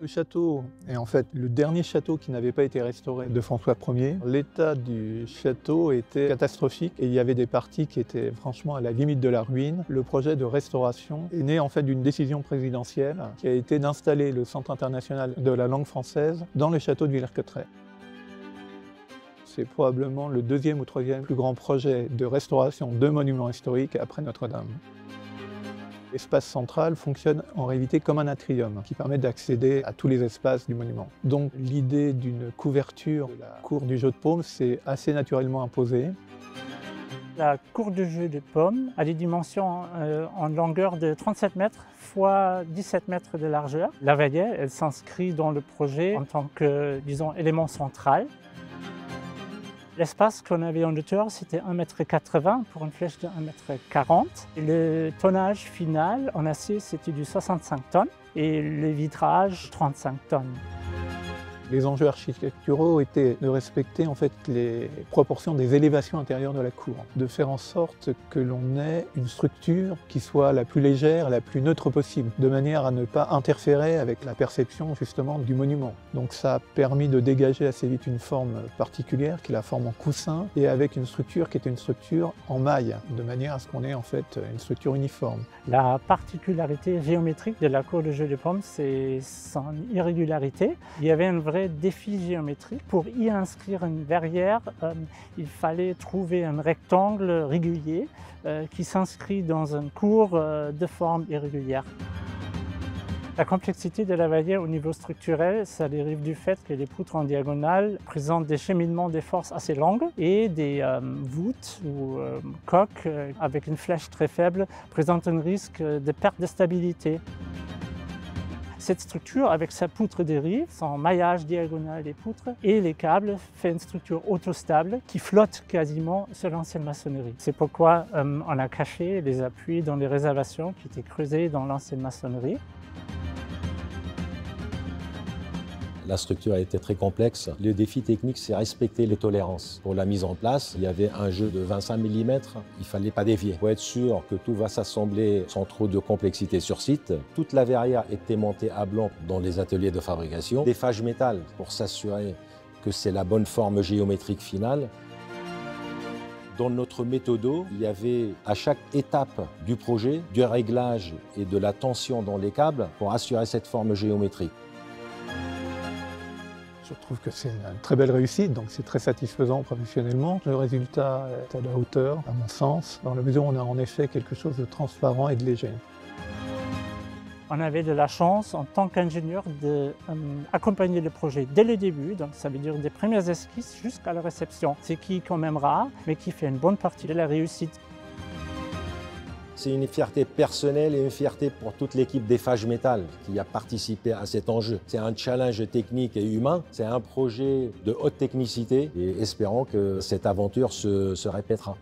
Le château est en fait le dernier château qui n'avait pas été restauré de François Ier. L'état du château était catastrophique et il y avait des parties qui étaient franchement à la limite de la ruine. Le projet de restauration est né en fait d'une décision présidentielle qui a été d'installer le Centre international de la langue française dans le château de Villers-Cotterêts. C'est probablement le deuxième ou troisième plus grand projet de restauration de monuments historiques après Notre-Dame. L'espace central fonctionne en réalité comme un atrium qui permet d'accéder à tous les espaces du monument. Donc l'idée d'une couverture de la cour du jeu de paume s'est assez naturellement imposée. La cour du jeu de paume a des dimensions en longueur de 37 mètres x 17 mètres de largeur. La Valière, elle s'inscrit dans le projet en tant que, disons, élément central. L'espace qu'on avait en hauteur, c'était 1,80 m pour une flèche de 1,40 m. Le tonnage final en acier, c'était du 65 tonnes et le vitrage, 35 tonnes. Les enjeux architecturaux étaient de respecter en fait les proportions des élévations intérieures de la cour, de faire en sorte que l'on ait une structure qui soit la plus légère, la plus neutre possible, de manière à ne pas interférer avec la perception justement du monument. Donc ça a permis de dégager assez vite une forme particulière, qui est la forme en coussin, et avec une structure qui était une structure en maille, de manière à ce qu'on ait en fait une structure uniforme. La particularité géométrique de la cour de jeu de paume, c'est son irrégularité. Il y avait un vrai défi géométrique. Pour y inscrire une verrière, il fallait trouver un rectangle régulier qui s'inscrit dans une cour de forme irrégulière. La complexité de la Valière au niveau structurel, ça dérive du fait que les poutres en diagonale présentent des cheminements des forces assez longues et des voûtes ou coques avec une flèche très faible présentent un risque de perte de stabilité. Cette structure, avec sa poutre de rive, son maillage diagonal des poutres et les câbles, fait une structure autostable qui flotte quasiment sur l'ancienne maçonnerie. C'est pourquoi on a caché les appuis dans les réservations qui étaient creusées dans l'ancienne maçonnerie. La structure a été très complexe. Le défi technique, c'est respecter les tolérances. Pour la mise en place, il y avait un jeu de 25 mm. Il ne fallait pas dévier. Pour être sûr que tout va s'assembler sans trop de complexité sur site, toute la verrière était montée à blanc dans les ateliers de fabrication. Des phages métal pour s'assurer que c'est la bonne forme géométrique finale. Dans notre méthodo, il y avait à chaque étape du projet, du réglage et de la tension dans les câbles pour assurer cette forme géométrique. Je trouve que c'est une très belle réussite, donc c'est très satisfaisant professionnellement. Le résultat est à la hauteur, à mon sens, dans la mesure où on a en effet quelque chose de transparent et de léger. On avait de la chance, en tant qu'ingénieur, d'accompagner le projet dès le début, donc ça veut dire des premières esquisses jusqu'à la réception. C'est qui est quand même rare, mais qui fait une bonne partie de la réussite. C'est une fierté personnelle et une fierté pour toute l'équipe des Phages Métal qui a participé à cet enjeu. C'est un challenge technique et humain, c'est un projet de haute technicité et espérons que cette aventure se répétera.